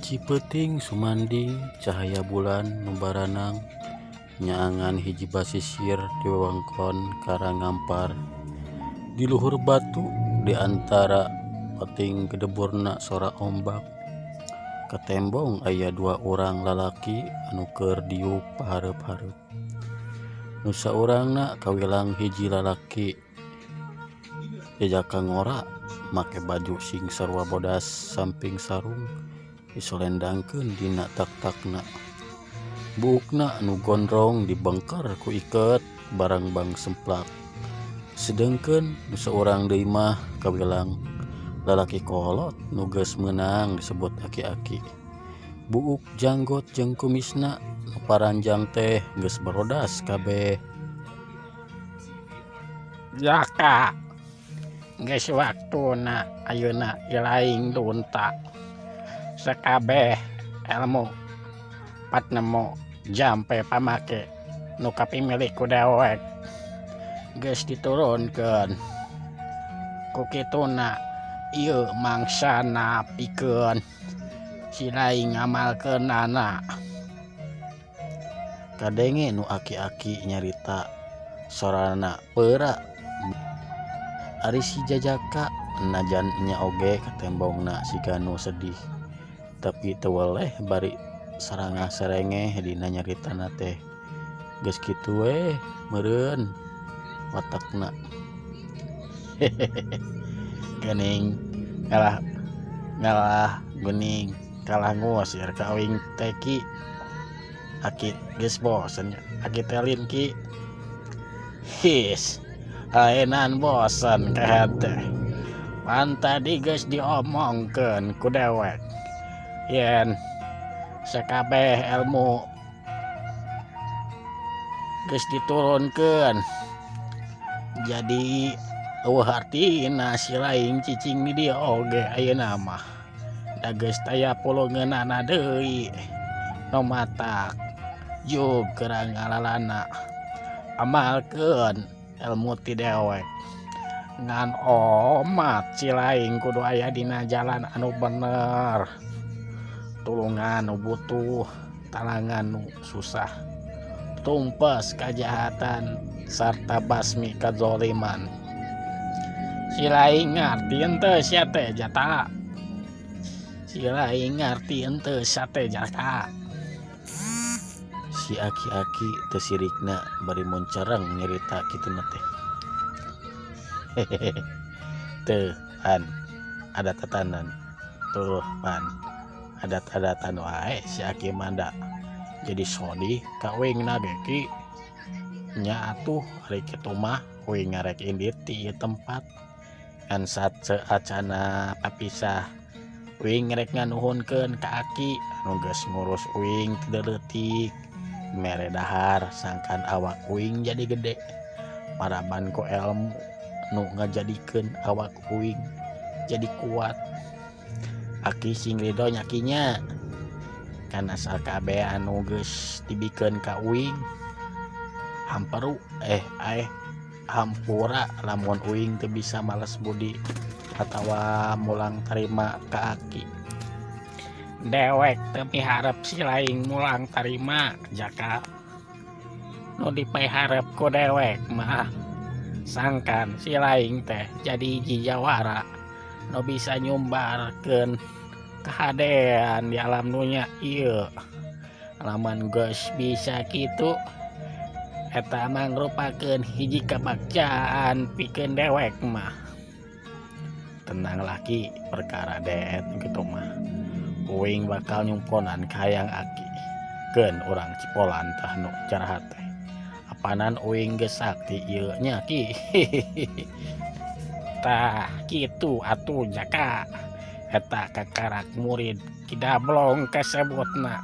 Cipeting sumanding cahaya bulan nu baranang nyaangan hiji basisir di wewengkon Karangampar. Di luhur batu di antara peting gedeburna sora ombak. Katembong aya dua orang lalaki anu keur diuk pahareup-hareup. Nu saurangna kawilang hiji lalaki jajaka ngora make baju sing sarua bodas samping sarung disolendangkeun dina tak-takna. Buukna nu gondrong dibengker ku iket barang bang semplak. Sedengkeun nu saurang deui mah kawilang lalaki kolot nu geus meunang disebut aki-aki. Buuk janggot jeung kumisna nu paranjang teh geus barodas kabeh. Jaka geus waktuna ayeuna ilaing lunta sakabeh ilmu pat nemu jampe pamake nu kapimilih ku dewek geus diturunkeun ku kituna ieu mangsana pikeun si laing ngamalkeunana. Kadenge nu aki-aki nyarita sorana peura ari si jajaka najan nya oge katembongna siga nu sedih tapi teu weleh bari sarangah serengeh dina nyaritana teh. Geus kitu we meureun watakna. Geuning ngalah geuning kalah ngusir kawing teh ki. Aki geus bosen aki telin ki. His aenan bosen kehete. Pan tadi geus diomongkeun ku dewek yen sakabeh ilmu geus diturunkeun jadi eueuh artina si laing cicing di dieu oge ayeuna mah da geus taya pulungeunana deui nu matak jug keur ngalalana amalkeun ilmu ti dewek ngan omat si laing kudu aya dina jalan anu bener. Tulungan nu butuh, talangan nu susah, tumpes kajahatan sarta basmi kadzaliman. Si laing ngarti henteu sia teh jata. Si laing ngarti henteu sia teh jata. Si aki-aki teu sirikna bari mun cereng nyarita kituna teh. Teu pan ada tatanan tuh pan adat-adatan wae si aki manda jadi sodi kawingna ge ki nya atuh ari kitu mah uing ngarek indit ti ieu tempat kan saacana papisah uing ngarek nganuhunkeun ka aki anu geus ngurus uing ti leutik mere dahar sangkan awak uing jadi gede paraban ku ilmu nu ngajadikeun awak uing jadi kuat. Aki sing ridho nyakinya kana sakabeh anu geus dibikeun ka uing hamperu hampura lamun uing teu bisa males budi atawa mulang tarima ka aki. Dewek teu miharep si laing mulang tarima jaka. Nu dipaharep ku dewek mah sangkan si laing teh jadi hiji jawara nu bisa nyumbarkeun kahadean di alam dunya ieu. Lamun geus bisa kitu eta mangrupakeun hiji kabagjaan pikeun dewek mah. Tenang laki perkara deet kitu mah. Uing bakal nyumponan ka hayang aki. Keun urang cipolan tah nu carahat teh. Apanan uing geus sakti ieu nya ki. Tah kitu atuh jaka. Eta kakarak murid kidablong kasebutna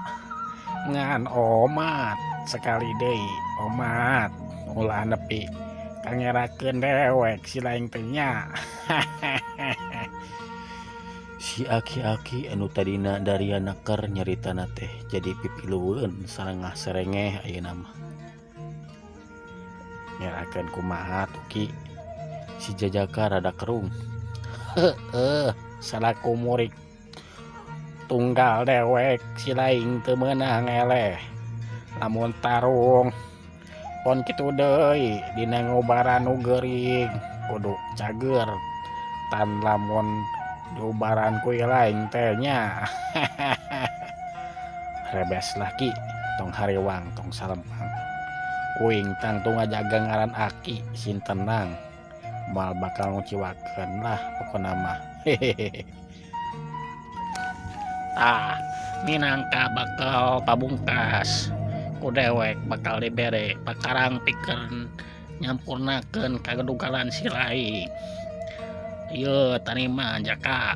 ngan omat sekali deui omat ulah nepi kangerakeun dewek si laing teh nya. Si aki-aki anu tadina dariana keur nyaritana teh jadi pipilueun sarengah serengeh ayeuna mah. Nyerakeun kumaha tuh ki. Si jajaka rada kerung. Salaku murid tunggal dewek si laing teu meunang eleh lamun tarung pon kitu deui dina ngobaran nu geuring kudu cager tan lamun diobaran ku laing teh nya. Rebes laki tong hariwang tong salempang uing tang tong ngajaga ngaran aki sin tenang mal bakal nguciwakeun lah pokona mah. Tah minangka bakal pabungkas ku dewek bakal dibere pakarang pikeun nyampurnakeun kagedugalan si laing. Ieu tarima jaka.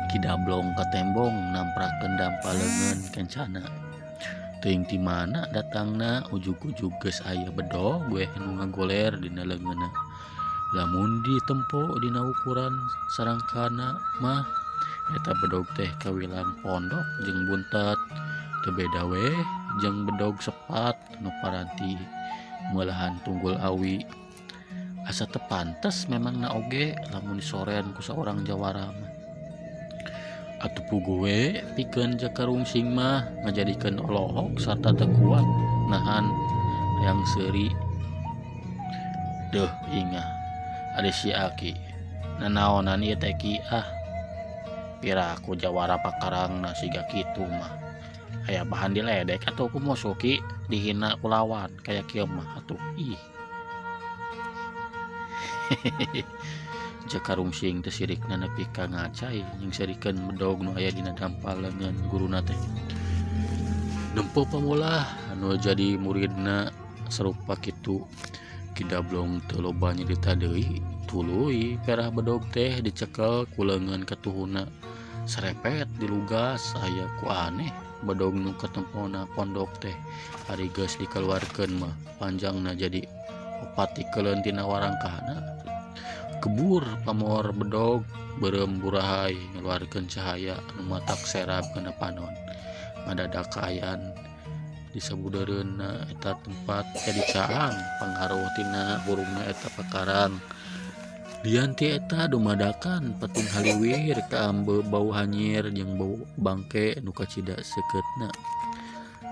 Kidablong katembong namprakeun dampaleungeun kencana. Teuing ti mana datangna ujug-ujug geus aya bedog gue nu ngagoler dina leungeunna. Lamun ditempo dina ukuran sarangkana mah eta bedog teh kawilang pondok jeung buntet teu beda we jeung bedog sepat nu paranti meulahan tunggul awi. Asa teu pantes memangna oge lamun disorean ku saurang jawara mah. Atuh puguh we pikeun Jakarungsing mah ngajadikeun olohok sarta teu kuat nahan yang seuri. Duh ingah ade si Aki nanaonan ieu teh ki pira ku jawara pakarangna siga kitu mah aya bahan diledek atuh ku musuki dihina ku lawan kaya kieu mah atuh ih. Jakarungsing teh sirikna nepi ka ngacai jeung sarikeun bedog nu aya dina dampaleungeun guruna teh. Nempo pamulah anu jadi muridna sarupa kitu. Kidablong teu loba nyarita deui tuluy perah bedog teh dicekel ku leungeun katuhuna sarepet dilugas aya ku aneh bedog nu katempona pondok teh ari geus dikeluarkeun mah panjangna jadi 4 tikeun tina warangkahna. Kebur pamor bedog beureum burahay ngaluarkeun cahaya nu matak serab kana panon. Madadak kaayaan di sabudeureunna eta tempat jadi caang pangharuh tina burungna eta pakarang. Dianti eta dumadakan peting haliwir ka ambe bau hanyir jeung bau bangke nu kacida seukeutna.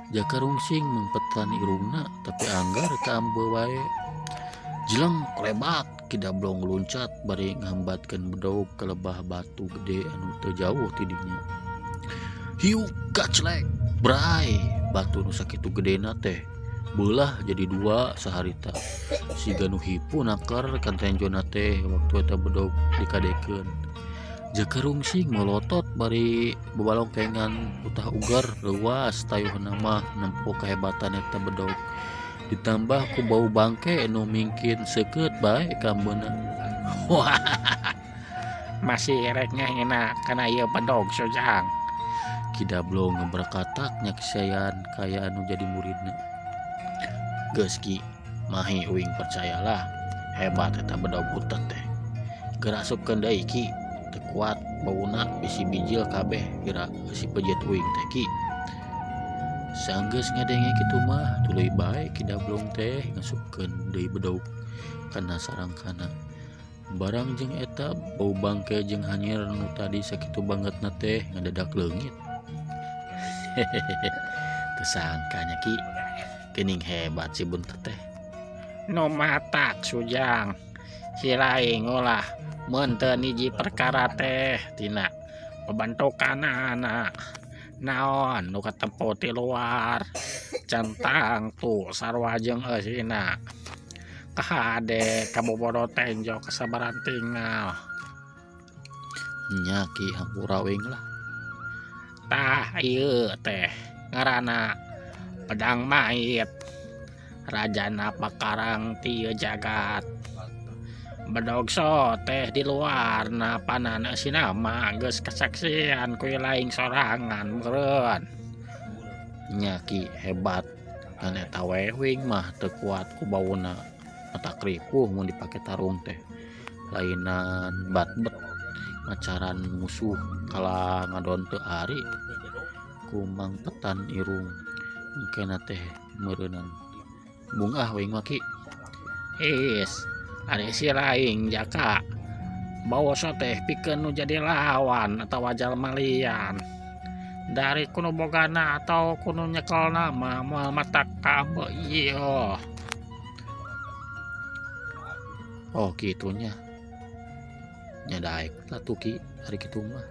Jakarungsing mengpetan irungna tapi anggar ka ambe wae. Jeleng klebat Kidablong luncat bari ngahambatkeun bedog ka lebah batu gede anu teu jauh ti dinya. Hiuk kaclek bray batu nu sakitu gedena teh beulah jadi 2 saharita. Siga nu hipu nakar kan tenjona teh waktu eta bedog dikadekeun. Jakarungsing molotot bari bebalongkengan utah ugar leuwas tayuhna mah nempo kahebatan eta bedog. Ditambah ku bau bangke nu mingkin seukeut bae ka ambeuna. Wah, masih rek ngahina kana ieu bedog sojang. Kidablong ngebrakatak nyaksian kaya anu jadi muridna. Geus ki, mahi uing percayalah hebat eta bedog butet teh. Gerasupkeun deui ki, teu kuat bauna bisi bijil kabeh geura si pejet uing teh ki. Sanggeus ngadenge kitu mah tuluy bae Kidablong teh ngasupkeun deui bedog kana sarangkana. Barang jeung eta bau bangke jeung hanyir nu tadi sakitu bangetna teh ngadadak leungit. Teu sangkanya ki geuning hebat si buntet teh. Nu matak sujang si laing ulah mun teu niji perkara teh tina pabantokanana. Naon nu katempo ti luar centang tu sarua jeung eusina kahade kabobodo tenjo kasabaran tinggal. Nya ki hampura wing lah. Tah ieu teh ngaranna pedang mait rajana pakarang ti jagat. Bedog so teh di luar na panana sinama geus kasaksian ku laing sorangan meureun. Nya ki hebat kan eta wewing mah teu kuat ku bauna mata kripuh mun dipake tarung teh. Lainan batbet ngacaran musuh kala ngadon teu ari ku mangpetan irung engkena teh meureunan. Bungah wing mah ki. Is, ade si laing jaka bawa teh pikeun nu jadi lawan atau jalma lian dari kuno bogana atau kuno nyekel nama moal mata kabe iya. Oh gitunya nyadaek lah tuh Ki hari gitu mah.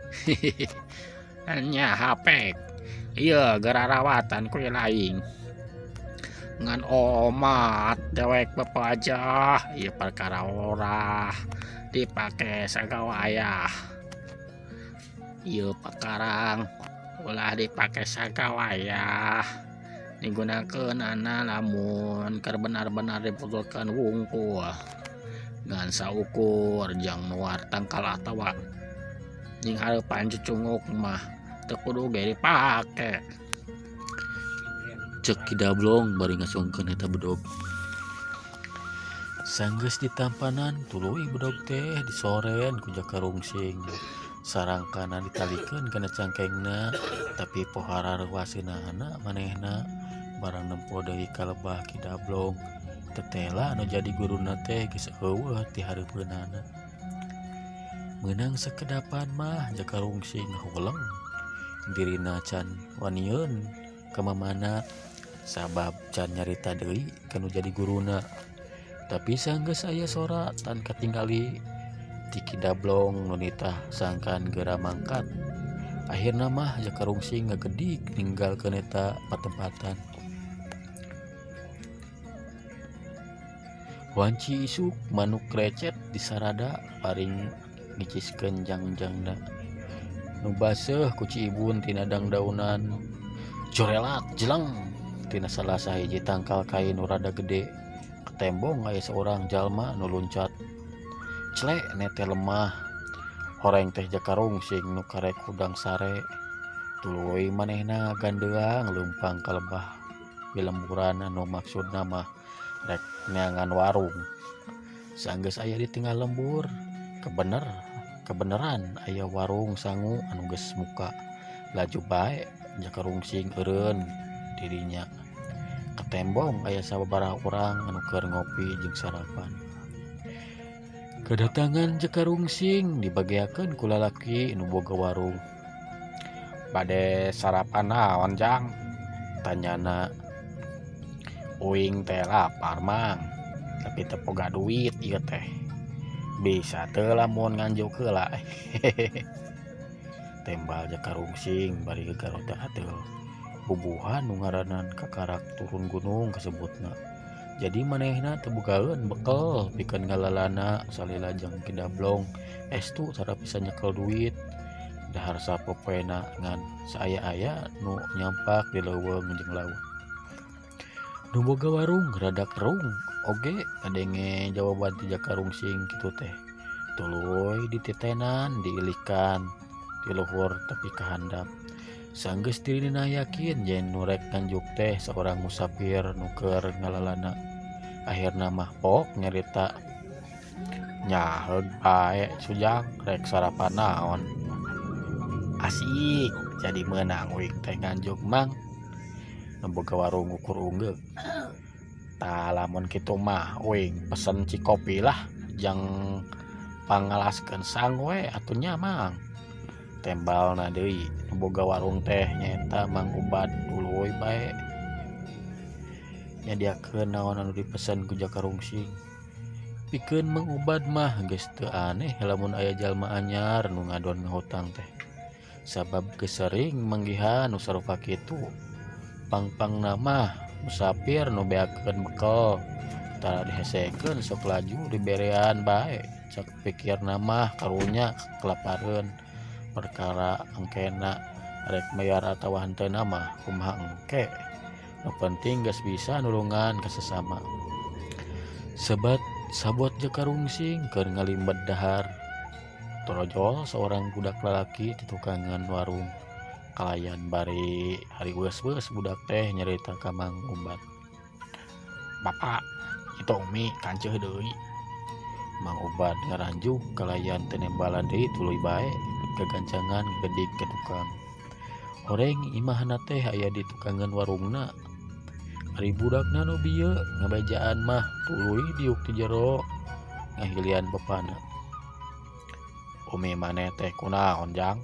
Nya HP iya gara rawatan ku laing ngan omat dewek bepajah iya perkara ora dipake sagawaya iya pakarang ulah dipake sagawaya digunakeun ana lamun keur benar-benar dibutuhkeun wungkul ngan saukur jang nuar tangkal atawa ning hareupan cucunguk mah teu kudu ge dipake. Cek Ki Dablong bari ngasungkeun eta bedog. Sanggeus ditampanan tuluy bedog teh disoren ku Jaka Rungsing. Sarangkana ditalikeun kana cangkengna tapi pohara reuaseunana manehna barang nempo deui ka lebah Ki Dablong. Tetela anu jadi guruna teh geus eueuh ti hareupeunana. Meunang sakedapan mah Jaka Rungsing huleng dirina can wanieun ka mamana sabab can nyarita deui kanu jadi guruna. Tapi sanggeus aya sora tan katinggali ti Ki Dablong nu nitah sangkan geura mangkat. Akhirna mah Jaka Rungsing ngagedik ninggalkeun eta patempatan. Wanci isuk manuk krecet disarada paring ngiciskeun jangjangna. Nu baseuh ku Ciibun tina dangdaunan jorelat jelang tina salah sahiji tangkal kain nu rada gede. Ketembong aya seorang jalma nu luncat. Clek nete lemah. Horeng teh Jaka Rungsing nu karek hudang sare. Tuluy manehna gandeang leumpang ka lebah bilemburan anu maksudna mah rek neangan warung. Sanggeus aya di tengah lembur kebeneran aya warung sangu anu geus muka. Laju bae Jaka Rungsing eureun dirinya. Ketembong aya sababaraha urang anu keur ngopi jeung sarapan. Kedatangan Jaka Rungsing dibagiakeun ku lalaki nu boga warung. Bade sarapan naon jang tanyana. Uing teh lapar mang tapi teu boga duit ieu teh. Bisa teu lamun nganjuk heula. Tembal Jaka Rungsing bari gegarot ateul. Bubuhan nu ngaranan kakarak turun gunung kasebutna. Jadi manehna teu bogaeun bekel pikeun ngalalana salila jeung Ki Dablong estu tara bisa nyekel duit. Dahar sapopoena ngan saaya-aya nu nyampak di leuweung jeung laut. Nu boga warung rada kerung oge kadenge jawaban ti Jaka Rungsing kitu teh. Tuluy dititenan diilikan di luhur tepi kahandap. Sanggeus dirina yakin yen nu rek nganjuk teh seorang musafir nu keur ngalalana. Akhirna mah pok nyarita. Nyaheug bae sujang rek sarapan naon. Asik jadi meunang uing teh nganjuk mang. Nu boga warung ukur ungeug. Tah lamun kitu mah uing pesen cikopi lah jang pangalaskeun sang we atunya mang. Tembalna deui nu boga warung teh nyaeta Mang Ubad tuluy bae nyadiakeun naon anu dipesen ku Jaka Rungsing. Pikeun Mang Ubad mah geus teu aneh lamun aya jalma anyar nu ngadon ngahutang teh. Sabab geus sering manggihan nu sarupa kitu. Pangpangna mah musafir nu beakeun bekel tara dihesekeun sok laju diberean bae. Cak pikirna mah karunya kelapareun. Perkara engkena rek mayar atawa henteu mah kumaha engke. Nu penting geus bisa nulungan ka sesama. Sabot Jaka Rungsing keur ngalimbet dahar. Torojol seorang budak lalaki di tukangan warung. Kalayan bari hari weus-weus budak teh nyarita ka Mang Ubad. Bapak, itu Umi kanceuh deui. Mang Ubad ngaranjuk kalayan teu nembalan deui tuluy bae kegancangan gedik ke tukang. Horeng imahna teh aya di tukangan warungna. Ari budakna nu bieu ngabejaan mah tuluy diuk ti jero ngahilian bapana. umi maneh teh kunaon jang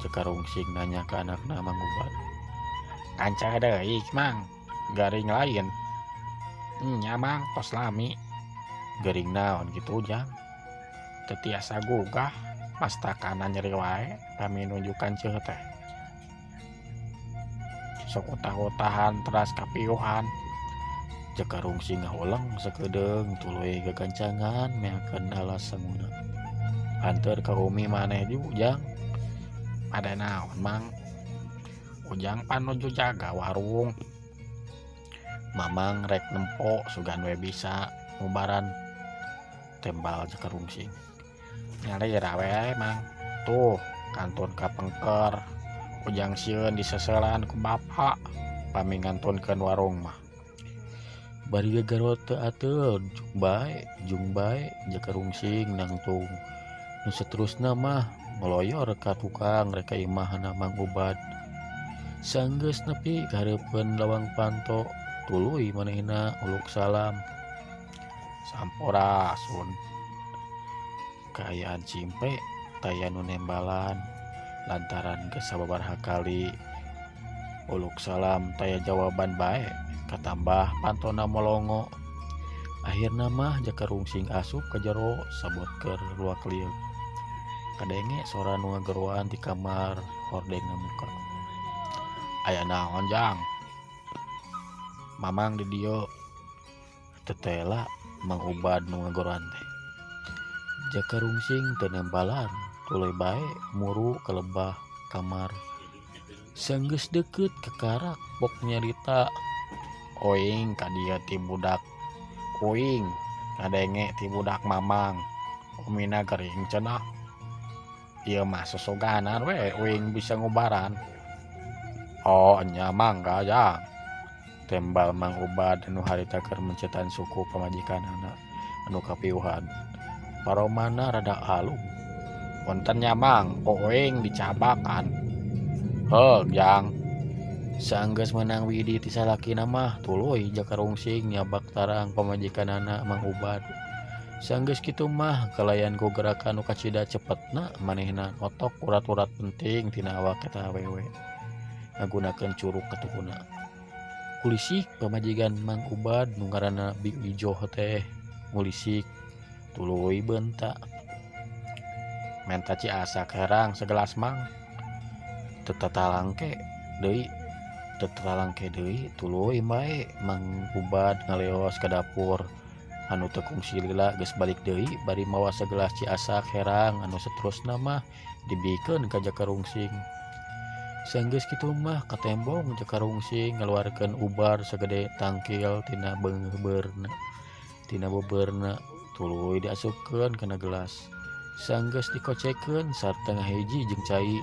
Cekarungsing nanya ke anakna Mang Ubad. Kanca deui mang garing lain nya mang tos lami Gering naon gitu jang? teu tiasa gugah pastakana nyeri wae kami nunjukan ceuh teh sok utah-utahan teras kapiuhan Cekarungsing ngahulang sakedeung tuluy gagancangan meakeun alas sanguna. Anteur ka umi maneh ju jang. pada naon mang ujang panuju jaga warung Mamang rek nempo sugan we bisa ngubaran, tembal Cekarungsing. nyari rawe mang tuh kantun kapengker ujang sieun diseselan ku bapak pami ngantunkeun warung mah. Bari gagarot teu ateul jung bae Cekarungsing nangtung. Nu saterusna mah meloyor ka tukang rek ka imahna Mang Ubad. Sanggeus nepi ka hareupeun lawang panto, tuluy manehna uluk salam. Sampurasun Kaayaan cimpe taya nu nembalan lantaran geus sababaraha kali uluk salam taya jawaban bae katambah pantona molongo. Akhirna mah Cekarungsing asup ka jero sabot keur luak liuk. Kadenge sora nu ngageroan di kamar hordeng muka. aya naon jang mamang di dieu Tetela Mang Ubad nu ngageroan teh. Cekarungsing teu nembalan tuluy bae muru ka lebah kamar. Sanggeus deukeut ka karak bok nyarita. Oing ka dieu ti budak uing ngadenge ti budak mamang umina gering cenah ieu mah sosoganan we uing bisa ngubaran. Oh nya mangga jang Tembal Mang Ubad anu harita keur mencetan suku pamajikanana anu kapiuhan. Paromana rada alung. punten nya mang uing dicabakan. Heug jang Saenggeus meunang widi ti salakina mah tuluy Cekarungsing nyabak tarang pamajikanana Mang Ubad. Saenggeus kitu mah kalayan ku gerakan nu kacida cepetna manehna otok urat-urat penting tina awak eta awewe ngagunakeun curug katuhuna. Kulisik pamajikan Mang Ubad nu ngaranna Bi Ijoh teh ngulisik tuluy beunta. menta ciasa kerang segelas mang. Tetalangke deui tuluy bae Mang Ubad ngaleos ka dapur. Anu teu kungsi lila geus balik deui bari mawa segelas ciasak herang anu saterusna mah dibikeun ka Cekarungsing. Saenggeus kitu mah katembong Cekarungsing ngaluarkeun ubar sagede tangkil tina beberna tuluy diasupkeun kana gelas. Saenggeus dikocekeun sartengah hiji jeung cai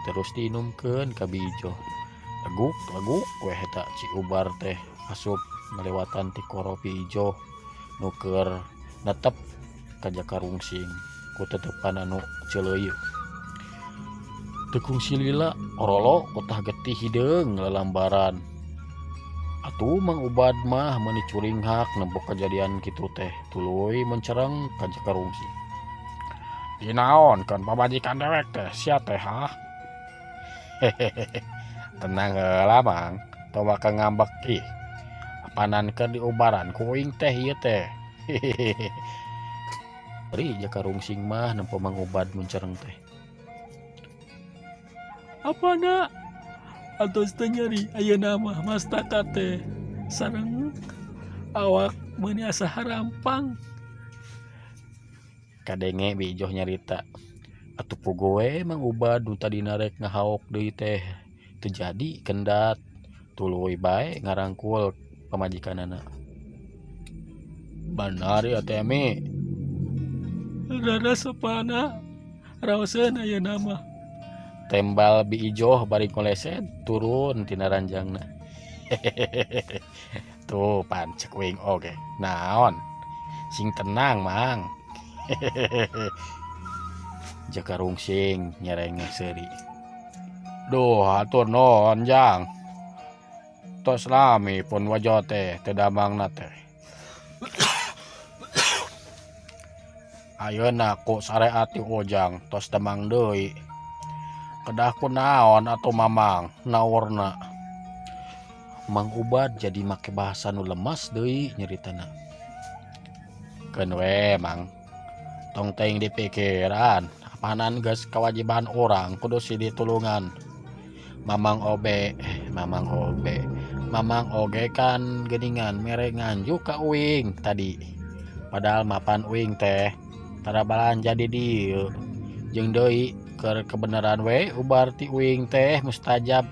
terus diinumkeun ka Bi Ijoh. Leguk weh eta ci ubar teh asup ngalewatan ti koro Bi Ijoh nu keur netep ka Cekarungsing ku tetepan anu ceuleuyeuk. Teu kungsi lila orolo utah getih hideung lalambaran. Atuh Mang Ubad mah meuni curing hak nembok kejadian kitu teh tuluy mencereng ka Cekarungsing. Dinaon kan pamajikan dewek teh sia teh ha. Tenang heula mang teu bakal ngambek ih. Apanan keur diubaran ku uing teh ieu teh. Bari Cekarungsing mah nempo Mang Ubad mencereng teh. Apana atos teu nyeri ayeuna mah mastaka teh sareng awak meuni asa harampang. Kadenge Bi Ijoh nyarita. Atuh puguh we Mang Ubad nu tadina rek ngahaok deui teh teu jadi kendat tuluy bae ngarangkul pamajikanana. Bener ya teh Mi. Rada sapana raoseun ayeuna mah. Tembal Bi Ijoh bari ngoleset turun tina ranjangna. Tuh pancek uing oge. Naon? Sing tenang mang. Cekarungsing nyerengeh seuri. Duh atur nuhun jang. Tos lami pun wajo teh teu damangna teh. ayeuna ku sareat ti Ujang tos demang deui. Kedah kunaon atuh Mamang naurna. Mang Ubad jadi make bahasa nu lemas deui nyeritana. Keun we Mang, tong teuing dipikiran, apanan geus kewajiban orang kudu si ditulungan. Mamang oge kan geuningan mere nganjuk ka uing tadi. Padahal mapan uing teh tara balanja di dieu. Jeung deui keur kebenaran we ubar ti uing teh mustajab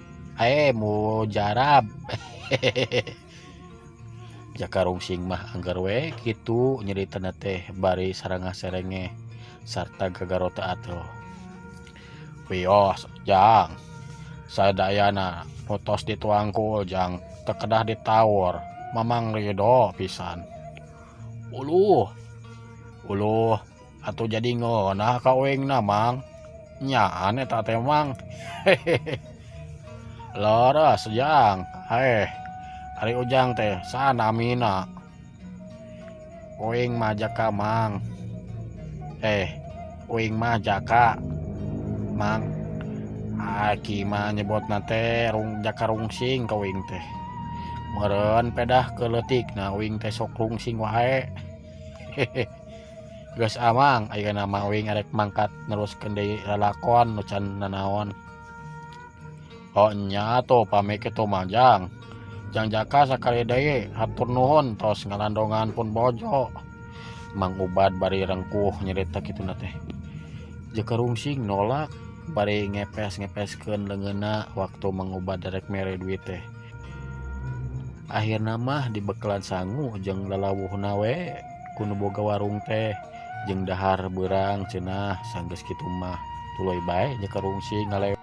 mujarab. Jaka rungsing mah anggar we kitu nyeritana teh bari sarengah serenge sarta gagarota atuh. Wios Jang, sadayana nutos dituangku Jang teu kedah ditawur. Mamang ridho pisan. Uluh atuh jadi ngeunah ka uingna Mang. Nyaan eta teh Mang. Leres Jang. Ari Ujang teh sanamina. Uing mah jaka Mang. Uing mah jaka Mang. Aki mah nyebutna teh jaka rungsing ka uing teh. Meureun pedah keleutikna uing teh sok rungsing wae. Geus Mang, ayeuna mah uing arek mangkat neruskeun deui lalakon nu can nanaon. Oh nya tuh pami kitu mah Jang. Jang jaka sakali deui hatur nuhun tos ngalandongan pun bojo. Mang Ubad bari rengkuh nyerita kituna teh. Jaka rungsing nolak bari ngepes-ngepeskeun leungeunna waktu Mang Ubad derek mere duit teh. Akhirna mah dibekalan sangu jeung lalawuhna we ku nu boga warung teh jeung dahar beurang cenah sanggeus kitu mah tuluy bae jaka rungsing ngalewe.